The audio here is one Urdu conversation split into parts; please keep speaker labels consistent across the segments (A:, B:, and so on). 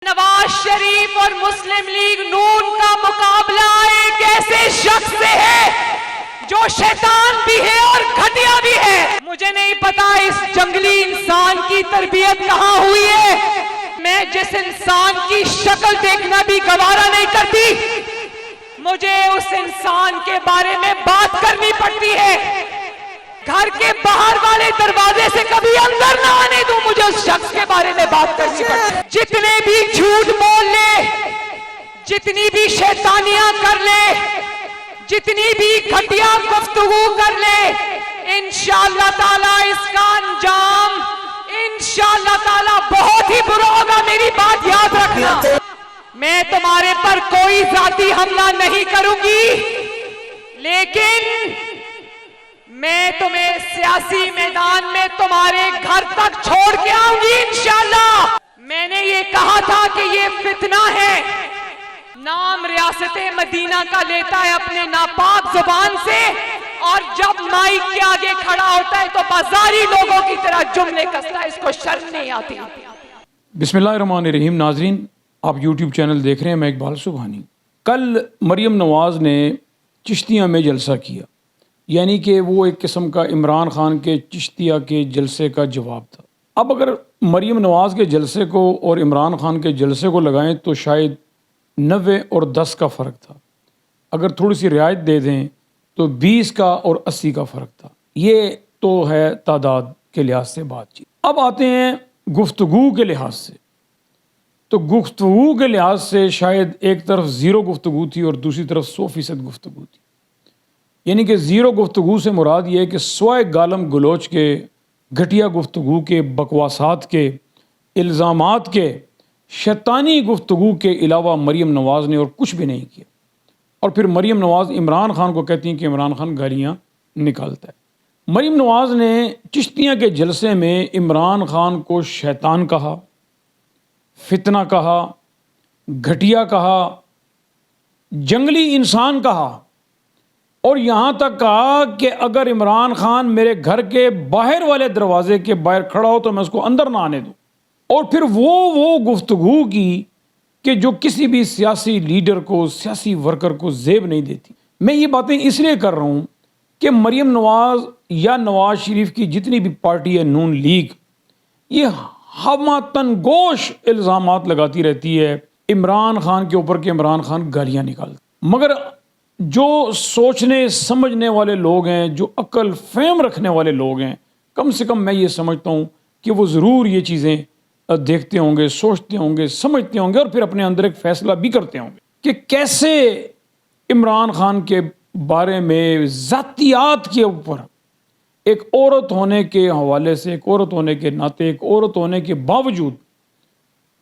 A: نواز شریف اور مسلم لیگ نون کا مقابلہ ایک ایسے شخص سے ہے جو شیطان بھی ہے اور گھٹیا بھی ہے۔ مجھے نہیں پتا اس جنگلی انسان کی تربیت کہاں ہوئی ہے۔ میں جس انسان کی شکل دیکھنا بھی گوارا نہیں کرتی، مجھے اس انسان کے بارے میں بات کرنی پڑتی ہے۔ گھر کے باہر والے دروازے سے کبھی اندر نہ آنے دوں، مجھے اس شخص کے بارے میں بات کرنی پڑتی ہے۔ جتنے بھی جھوٹ بول لے، جتنی بھی شیطانیاں کر لے، جتنی بھی گھٹیا گفتگو کر لے، انشاءاللہ تعالیٰ اس کا انجام انشاءاللہ تعالیٰ بہت ہی برا ہوگا۔ میری بات یاد رکھنا، میں تمہارے پر کوئی ذاتی حملہ نہیں کروں گی، لیکن میں تمہیں سیاسی میدان میں تمہارے گھر تک چھوڑ کے آؤں گی انشاءاللہ۔ میں نے یہ کہا تھا کہ یہ فتنہ ہے، نام ریاست مدینہ کا لیتا ہے اپنے ناپاک زبان سے، اور جب مائک کے آگے کھڑا ہوتا ہے تو بازاری لوگوں کی طرح جملے کستا ہے، اس کو شرم نہیں آتی۔
B: بسم اللہ الرحمن الرحیم۔ ناظرین، آپ یوٹیوب چینل دیکھ رہے ہیں، میں اقبال سبحانی۔ کل مریم نواز نے چشتیہ میں جلسہ کیا، یعنی کہ وہ ایک قسم کا عمران خان کے چشتیہ کے جلسے کا جواب تھا۔ اب اگر مریم نواز کے جلسے کو اور عمران خان کے جلسے کو لگائیں تو شاید 90 اور 10 کا فرق تھا، اگر تھوڑی سی رعایت دے دیں تو 20 کا اور 80 کا فرق تھا۔ یہ تو ہے تعداد کے لحاظ سے بات چیت۔ اب آتے ہیں گفتگو کے لحاظ سے، تو گفتگو کے لحاظ سے شاید ایک طرف 0 گفتگو تھی اور دوسری طرف 100% گفتگو تھی۔ یعنی کہ 0 گفتگو سے مراد یہ ہے کہ سوائے گالم گلوچ کے، گھٹیا گفتگو کے، بکواسات کے، الزامات کے، شیطانی گفتگو کے علاوہ مریم نواز نے اور کچھ بھی نہیں کیا۔ اور پھر مریم نواز عمران خان کو کہتی ہیں کہ عمران خان گالیاں نکالتا ہے۔ مریم نواز نے چشتیہ کے جلسے میں عمران خان کو شیطان کہا، فتنہ کہا، گھٹیا کہا، جنگلی انسان کہا، اور یہاں تک کہا کہ اگر عمران خان میرے گھر کے باہر والے دروازے کے باہر کھڑا ہو تو میں اس کو اندر نہ آنے دوں۔ اور پھر وہ گفتگو کی کہ جو کسی بھی سیاسی لیڈر کو، سیاسی ورکر کو زیب نہیں دیتی۔ میں یہ باتیں اس لیے کر رہا ہوں کہ مریم نواز یا نواز شریف کی جتنی بھی پارٹی ہے نون لیگ، یہ ہماتن گوش الزامات لگاتی رہتی ہے عمران خان کے اوپر کہ عمران خان گالیاں نکالتا، مگر جو سوچنے سمجھنے والے لوگ ہیں، جو عقل فہم رکھنے والے لوگ ہیں، کم سے کم میں یہ سمجھتا ہوں کہ وہ ضرور یہ چیزیں دیکھتے ہوں گے، سوچتے ہوں گے، سمجھتے ہوں گے، اور پھر اپنے اندر ایک فیصلہ بھی کرتے ہوں گے کہ کیسے عمران خان کے بارے میں ذاتیات کے اوپر ایک عورت ہونے کے حوالے سے، ایک عورت ہونے کے ناطے، ایک عورت ہونے کے باوجود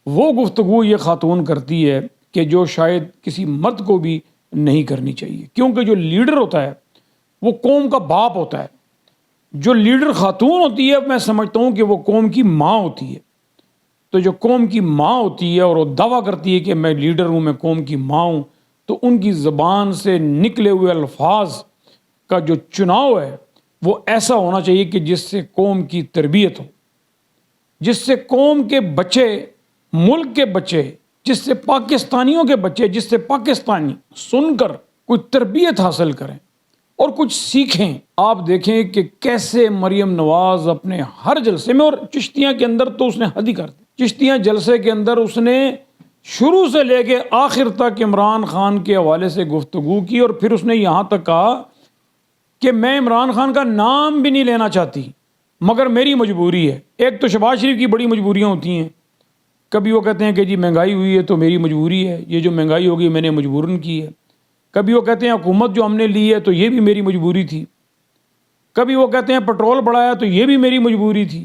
B: وہ گفتگو یہ خاتون کرتی ہے کہ جو شاید کسی مرد کو بھی نہیں کرنی چاہیے، کیونکہ جو لیڈر ہوتا ہے وہ قوم کا باپ ہوتا ہے۔ جو لیڈر خاتون ہوتی ہے، میں سمجھتا ہوں کہ وہ قوم کی ماں ہوتی ہے۔ تو جو قوم کی ماں ہوتی ہے اور وہ دعویٰ کرتی ہے کہ میں لیڈر ہوں، میں قوم کی ماں ہوں، تو ان کی زبان سے نکلے ہوئے الفاظ کا جو چناؤ ہے وہ ایسا ہونا چاہیے کہ جس سے قوم کی تربیت ہو، جس سے قوم کے بچے، ملک کے بچے، جس سے پاکستانیوں کے بچے، جس سے پاکستانی سن کر کوئی تربیت حاصل کریں اور کچھ سیکھیں۔ آپ دیکھیں کہ کیسے مریم نواز اپنے ہر جلسے میں، اور چشتیہ کے اندر تو اس نے حد ہی کر دی۔ چشتیہ جلسے کے اندر اس نے شروع سے لے کے آخر تک عمران خان کے حوالے سے گفتگو کی، اور پھر اس نے یہاں تک کہا کہ میں عمران خان کا نام بھی نہیں لینا چاہتی، مگر میری مجبوری ہے۔ ایک تو شہباز شریف کی بڑی مجبوریاں ہوتی ہیں، کبھی وہ کہتے ہیں کہ جی مہنگائی ہوئی ہے تو میری مجبوری ہے، یہ جو مہنگائی ہوگی میں نے مجبوراً کی ہے۔ کبھی وہ کہتے ہیں حکومت جو ہم نے لی ہے تو یہ بھی میری مجبوری تھی۔ کبھی وہ کہتے ہیں پٹرول بڑھایا تو یہ بھی میری مجبوری تھی۔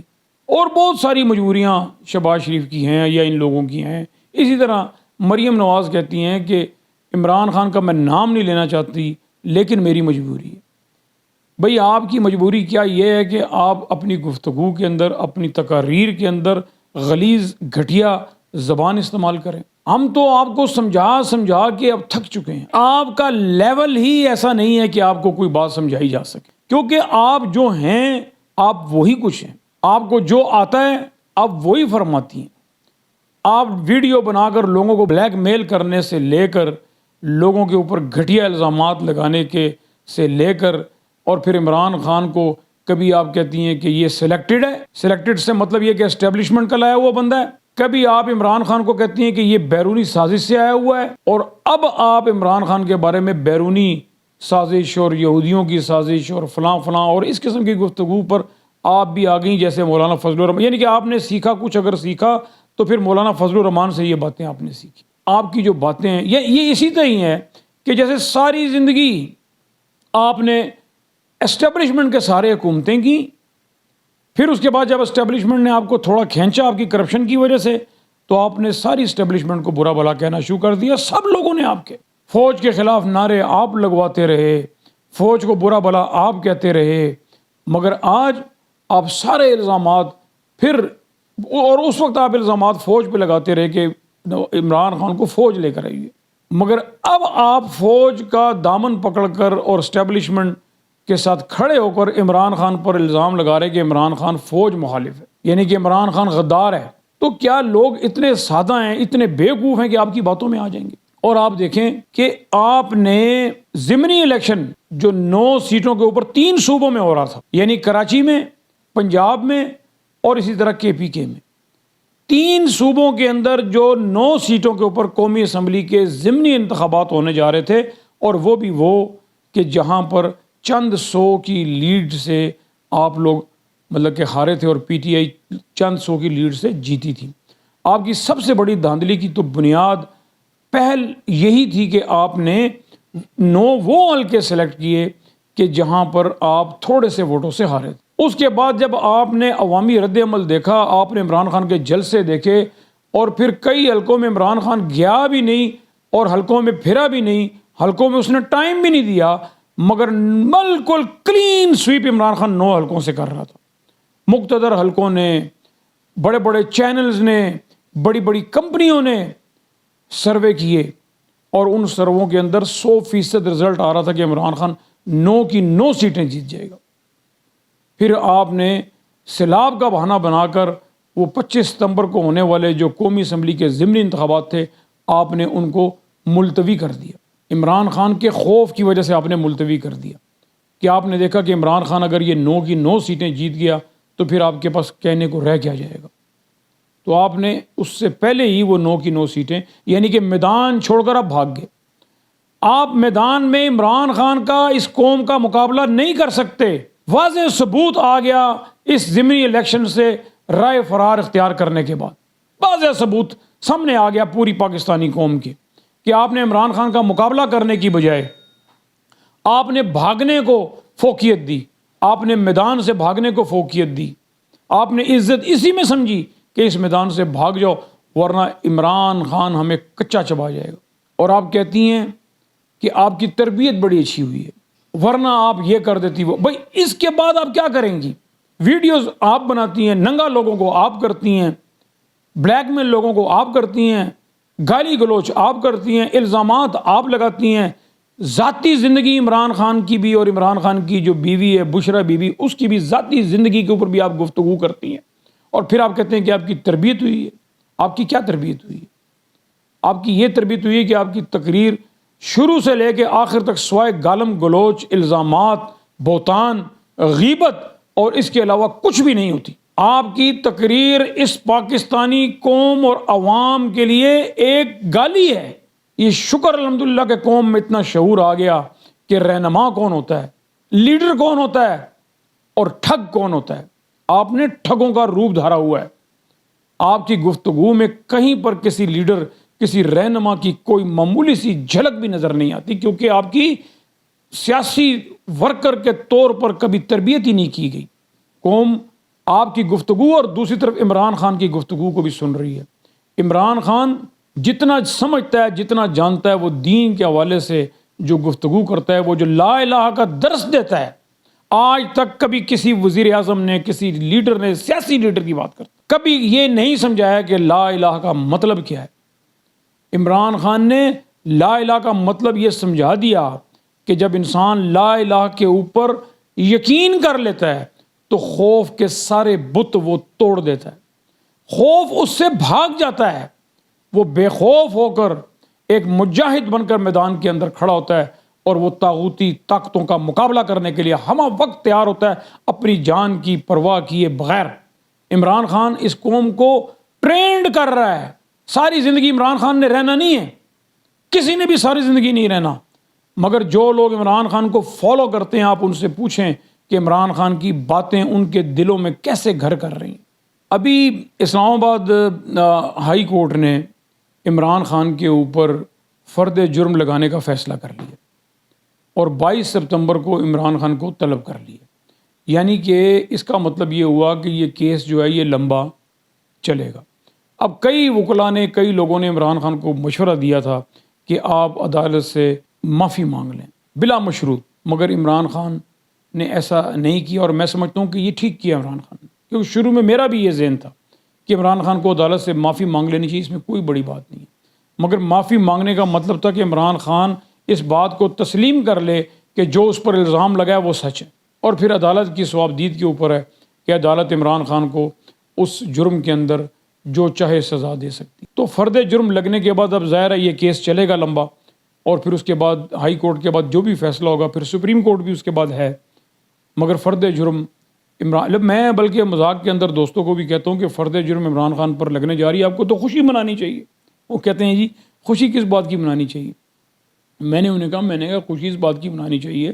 B: اور بہت ساری مجبوریاں شہباز شریف کی ہیں یا ان لوگوں کی ہیں۔ اسی طرح مریم نواز کہتی ہیں کہ عمران خان کا میں نام نہیں لینا چاہتی لیکن میری مجبوری ہے۔ بھئی آپ کی مجبوری کیا یہ ہے کہ آپ اپنی گفتگو کے اندر، اپنی تقاریر کے اندر غلیظ گھٹیا زبان استعمال کریں؟ ہم تو آپ کو سمجھا کے اب تھک چکے ہیں۔ آپ کا لیول ہی ایسا نہیں ہے کہ آپ کو کوئی بات سمجھائی جا سکے، کیونکہ آپ جو ہیں آپ وہی کچھ ہیں، آپ کو جو آتا ہے آپ وہی فرماتی ہیں۔ آپ ویڈیو بنا کر لوگوں کو بلیک میل کرنے سے لے کر لوگوں کے اوپر گھٹیا الزامات لگانے کے سے لے کر، اور پھر عمران خان کو کبھی آپ کہتی ہیں کہ یہ سلیکٹڈ ہے، سلیکٹڈ سے مطلب یہ کہ اسٹیبلشمنٹ کا لایا ہوا بندہ ہے، کبھی آپ عمران خان کو کہتی ہیں کہ یہ بیرونی سازش سے آیا ہوا ہے، اور اب آپ عمران خان کے بارے میں بیرونی سازش اور یہودیوں کی سازش اور فلاں فلاں اور اس قسم کی گفتگو پر آپ بھی آ گئیں جیسے مولانا فضل الرحمان، یعنی کہ آپ نے سیکھا کچھ، اگر سیکھا تو پھر مولانا فضل الرحمان سے یہ باتیں آپ نے سیکھی۔ آپ کی جو باتیں ہیں یہ اسی طرح ہی ہیں کہ جیسے ساری زندگی آپ نے اسٹیبلشمنٹ کے سارے حکومتیں کی، پھر اس کے بعد جب اسٹیبلشمنٹ نے آپ کو تھوڑا کھینچا آپ کی کرپشن کی وجہ سے، تو آپ نے ساری اسٹیبلشمنٹ کو برا بھلا کہنا شروع کر دیا۔ سب لوگوں نے آپ کے فوج کے خلاف نعرے آپ لگواتے رہے، فوج کو برا بھلا آپ کہتے رہے، مگر آج آپ سارے الزامات پھر، اور اس وقت آپ الزامات فوج پہ لگاتے رہے کہ عمران خان کو فوج لے کر آئی ہے، مگر اب آپ فوج کا دامن پکڑ کر اور اسٹیبلشمنٹ کے ساتھ کھڑے ہو کر عمران خان پر الزام لگا رہے کہ عمران خان فوج مخالف ہے، یعنی کہ عمران خان غدار ہے۔ تو کیا لوگ اتنے سادہ ہیں، اتنے بیوقوف ہیں کہ آپ کی باتوں میں آ جائیں گے؟ اور آپ دیکھیں کہ آپ نے ضمنی الیکشن جو 9 سیٹوں کے اوپر 3 صوبوں میں ہو رہا تھا، یعنی کراچی میں، پنجاب میں اور اسی طرح KPK میں، 3 صوبوں کے اندر جو 9 سیٹوں کے اوپر قومی اسمبلی کے ضمنی انتخابات ہونے جا رہے تھے، اور وہ بھی وہ کہ جہاں پر چند 100 کی لیڈ سے آپ لوگ مطلب کہ ہارے تھے اور PTI چند 100 کی لیڈ سے جیتی تھی۔ آپ کی سب سے بڑی دھاندلی کی تو بنیاد پہل یہی تھی کہ آپ نے 9 وہ حلقے سلیکٹ کیے کہ جہاں پر آپ تھوڑے سے ووٹوں سے ہارے تھے۔ اس کے بعد جب آپ نے عوامی رد عمل دیکھا، آپ نے عمران خان کے جلسے دیکھے، اور پھر کئی حلقوں میں عمران خان گیا بھی نہیں اور حلقوں میں پھرا بھی نہیں، حلقوں میں اس نے ٹائم بھی نہیں دیا، مگر بالکل کلین سویپ عمران خان 9 حلقوں سے کر رہا تھا۔ مقتدر حلقوں نے، بڑے بڑے چینلز نے، بڑی بڑی کمپنیوں نے سروے کیے، اور ان سرووں کے اندر 100% رزلٹ آ رہا تھا کہ عمران خان 9 کی 9 سیٹیں جیت جائے گا۔ پھر آپ نے سیلاب کا بہانہ بنا کر وہ 25 ستمبر کو ہونے والے جو قومی اسمبلی کے ضمنی انتخابات تھے، آپ نے ان کو ملتوی کر دیا۔ عمران خان کے خوف کی وجہ سے آپ نے ملتوی کر دیا کہ آپ نے دیکھا کہ عمران خان اگر یہ 9 کی 9 سیٹیں جیت گیا تو پھر آپ کے پاس کہنے کو رہ کیا جائے گا۔ تو آپ نے اس سے پہلے ہی وہ 9 کی 9 سیٹیں، یعنی کہ میدان چھوڑ کر آپ بھاگ گئے۔ آپ میدان میں عمران خان کا اس قوم کا مقابلہ نہیں کر سکتے۔ واضح ثبوت آ گیا اس ضمنی الیکشن سے رائے فرار اختیار کرنے کے بعد، واضح ثبوت سامنے آ گیا پوری پاکستانی قوم کے کہ آپ نے عمران خان کا مقابلہ کرنے کی بجائے آپ نے بھاگنے کو فوقیت دی، آپ نے میدان سے بھاگنے کو فوقیت دی، آپ نے عزت اسی میں سمجھی کہ اس میدان سے بھاگ جاؤ ورنہ عمران خان ہمیں کچا چبا جائے گا۔ اور آپ کہتی ہیں کہ آپ کی تربیت بڑی اچھی ہوئی ہے، ورنہ آپ یہ کر دیتی وہ۔ بھائی اس کے بعد آپ کیا کریں گی؟ ویڈیوز آپ بناتی ہیں، ننگا لوگوں کو آپ کرتی ہیں، بلیک میل لوگوں کو آپ کرتی ہیں، گالی گلوچ آپ کرتی ہیں، الزامات آپ لگاتی ہیں، ذاتی زندگی عمران خان کی بھی اور عمران خان کی جو بیوی ہے بشرا بیوی، اس کی بھی ذاتی زندگی کے اوپر بھی آپ گفتگو کرتی ہیں، اور پھر آپ کہتے ہیں کہ آپ کی تربیت ہوئی ہے۔ آپ کی کیا تربیت ہوئی ہے؟ آپ کی یہ تربیت ہوئی ہے کہ آپ کی تقریر شروع سے لے کے آخر تک سوائے گالم گلوچ، الزامات، بہتان، غیبت اور اس کے علاوہ کچھ بھی نہیں ہوتی۔ آپ کی تقریر اس پاکستانی قوم اور عوام کے لیے ایک گالی ہے۔ یہ شکر الحمدللہ کہ قوم میں اتنا شعور آ گیا کہ رہنما کون ہوتا ہے، لیڈر کون ہوتا ہے اور ٹھگ کون ہوتا ہے۔ آپ نے ٹھگوں کا روپ دھارا ہوا ہے۔ آپ کی گفتگو میں کہیں پر کسی لیڈر، کسی رہنما کی کوئی معمولی سی جھلک بھی نظر نہیں آتی، کیونکہ آپ کی سیاسی ورکر کے طور پر کبھی تربیت ہی نہیں کی گئی۔ قوم آپ کی گفتگو اور دوسری طرف عمران خان کی گفتگو کو بھی سن رہی ہے۔ عمران خان جتنا سمجھتا ہے، جتنا جانتا ہے، وہ دین کے حوالے سے جو گفتگو کرتا ہے، وہ جو لا الہ کا درس دیتا ہے، آج تک کبھی کسی وزیر اعظم نے، کسی لیڈر نے، سیاسی لیڈر کی بات کرتا کبھی یہ نہیں سمجھایا کہ لا الہ کا مطلب کیا ہے۔ عمران خان نے لا الہ کا مطلب یہ سمجھا دیا کہ جب انسان لا الہ کے اوپر یقین کر لیتا ہے تو خوف کے سارے بت وہ توڑ دیتا ہے، خوف اس سے بھاگ جاتا ہے۔ وہ بے خوف ہو کر ایک مجاہد بن کر میدان کے اندر کھڑا ہوتا ہے اور وہ طاغوتی طاقتوں کا مقابلہ کرنے کے لیے ہمہ وقت تیار ہوتا ہے اپنی جان کی پرواہ کیے بغیر۔ عمران خان اس قوم کو ٹرینڈ کر رہا ہے۔ ساری زندگی عمران خان نے رہنا نہیں ہے، کسی نے بھی ساری زندگی نہیں رہنا، مگر جو لوگ عمران خان کو فالو کرتے ہیں آپ ان سے پوچھیں کہ عمران خان کی باتیں ان کے دلوں میں کیسے گھر کر رہی ہیں۔ ابھی اسلام آباد ہائی کورٹ نے عمران خان کے اوپر فرد جرم لگانے کا فیصلہ کر لیا اور 22 ستمبر کو عمران خان کو طلب کر لیا، یعنی کہ اس کا مطلب یہ ہوا کہ یہ کیس جو ہے یہ لمبا چلے گا۔ اب کئی وکلاء نے، کئی لوگوں نے عمران خان کو مشورہ دیا تھا کہ آپ عدالت سے معافی مانگ لیں بلا مشروط، مگر عمران خان نے ایسا نہیں کیا، اور میں سمجھتا ہوں کہ یہ ٹھیک کیا عمران خان نے، کیونکہ شروع میں میرا بھی یہ ذہن تھا کہ عمران خان کو عدالت سے معافی مانگ لینی چاہیے، اس میں کوئی بڑی بات نہیں ہے، مگر معافی مانگنے کا مطلب تھا کہ عمران خان اس بات کو تسلیم کر لے کہ جو اس پر الزام لگا ہے وہ سچ ہے، اور پھر عدالت کی ثوابدید کے اوپر ہے کہ عدالت عمران خان کو اس جرم کے اندر جو چاہے سزا دے سکتی۔ تو فرد جرم لگنے کے بعد اب ظاہر ہے یہ کیس چلے گا لمبا، اور پھر اس کے بعد ہائی کورٹ کے بعد جو بھی فیصلہ ہوگا، پھر سپریم کورٹ بھی اس کے بعد ہے، مگر فرد جرم میں بلکہ مذاق کے اندر دوستوں کو بھی کہتا ہوں کہ فرد جرم عمران خان پر لگنے جا رہی ہے، آپ کو تو خوشی منانی چاہیے۔ وہ کہتے ہیں جی خوشی کس بات کی منانی چاہیے؟ میں نے انہیں کہا خوشی اس بات کی منانی چاہیے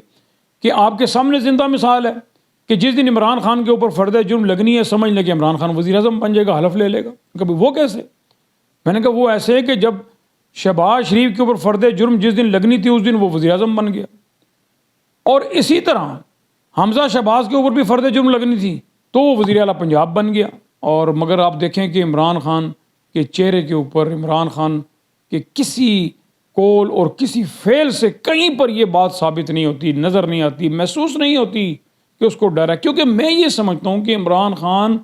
B: کہ آپ کے سامنے زندہ مثال ہے کہ جس دن عمران خان کے اوپر فرد جرم لگنی ہے سمجھ لیں کہ عمران خان وزیر اعظم بن جائے گا، حلف لے لے گا۔ کبھی وہ کیسے؟ میں نے کہا وہ ایسے ہے کہ جب شہباز شریف کے اوپر فرد جرم جس دن لگنی تھی اس دن وہ وزیر اعظم بن گیا، اور اسی طرح حمزہ شہباز کے اوپر بھی فرد جرم لگنی تھی تو وہ وزیر اعلیٰ پنجاب بن گیا۔ اور مگر آپ دیکھیں کہ عمران خان کے چہرے کے اوپر، عمران خان کے کسی قول اور کسی فعل سے کہیں پر یہ بات ثابت نہیں ہوتی، نظر نہیں آتی، محسوس نہیں ہوتی کہ اس کو ڈر ہے، کیونکہ میں یہ سمجھتا ہوں کہ عمران خان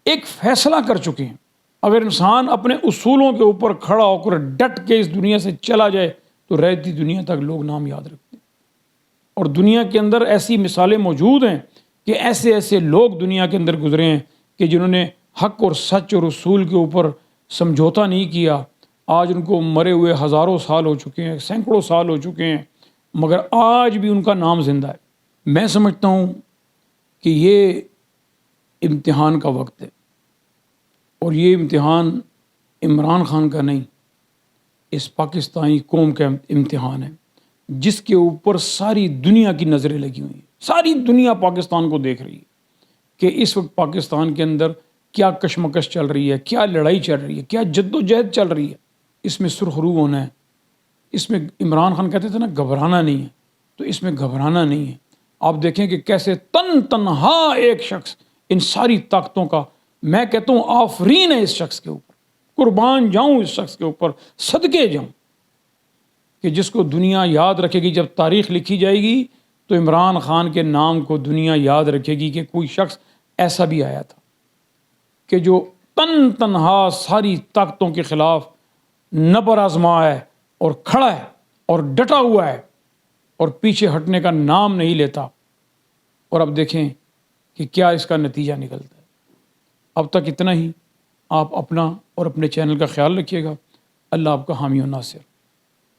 B: ایک فیصلہ کر چکے ہیں۔ اگر انسان اپنے اصولوں کے اوپر کھڑا ہو کر ڈٹ کے اس دنیا سے چلا جائے تو رہتی دنیا تک لوگ نام یاد رکھتے ہیں، اور دنیا کے اندر ایسی مثالیں موجود ہیں کہ ایسے ایسے لوگ دنیا کے اندر گزرے ہیں کہ جنہوں نے حق اور سچ اور اصول کے اوپر سمجھوتا نہیں کیا، آج ان کو مرے ہوئے ہزاروں سال ہو چکے ہیں، سینکڑوں سال ہو چکے ہیں، مگر آج بھی ان کا نام زندہ ہے۔ میں سمجھتا ہوں کہ یہ امتحان کا وقت ہے، اور یہ امتحان عمران خان کا نہیں، اس پاکستانی قوم کا امتحان ہے جس کے اوپر ساری دنیا کی نظریں لگی ہوئی ہیں۔ ساری دنیا پاکستان کو دیکھ رہی ہے کہ اس وقت پاکستان کے اندر کیا کشمکش چل رہی ہے، کیا لڑائی چل رہی ہے، کیا جد و جہد چل رہی ہے۔ اس میں سرخ رو ہونا ہے، اس میں عمران خان کہتے تھے نا گھبرانا نہیں ہے، تو اس میں گھبرانا نہیں ہے۔ آپ دیکھیں کہ کیسے تنہا ایک شخص ان ساری طاقتوں کا، میں کہتا ہوں آفرین ہے اس شخص کے اوپر، قربان جاؤں اس شخص کے اوپر، صدقے جاؤں، کہ جس کو دنیا یاد رکھے گی۔ جب تاریخ لکھی جائے گی تو عمران خان کے نام کو دنیا یاد رکھے گی کہ کوئی شخص ایسا بھی آیا تھا کہ جو تنہا ساری طاقتوں کے خلاف نبر آزما ہے اور کھڑا ہے اور ڈٹا ہوا ہے اور پیچھے ہٹنے کا نام نہیں لیتا۔ اور اب دیکھیں کہ کیا اس کا نتیجہ نکلتا ہے۔ اب تک اتنا ہی۔ آپ اپنا اور اپنے چینل کا خیال رکھیے گا۔ اللہ آپ کا حامی و ناصر۔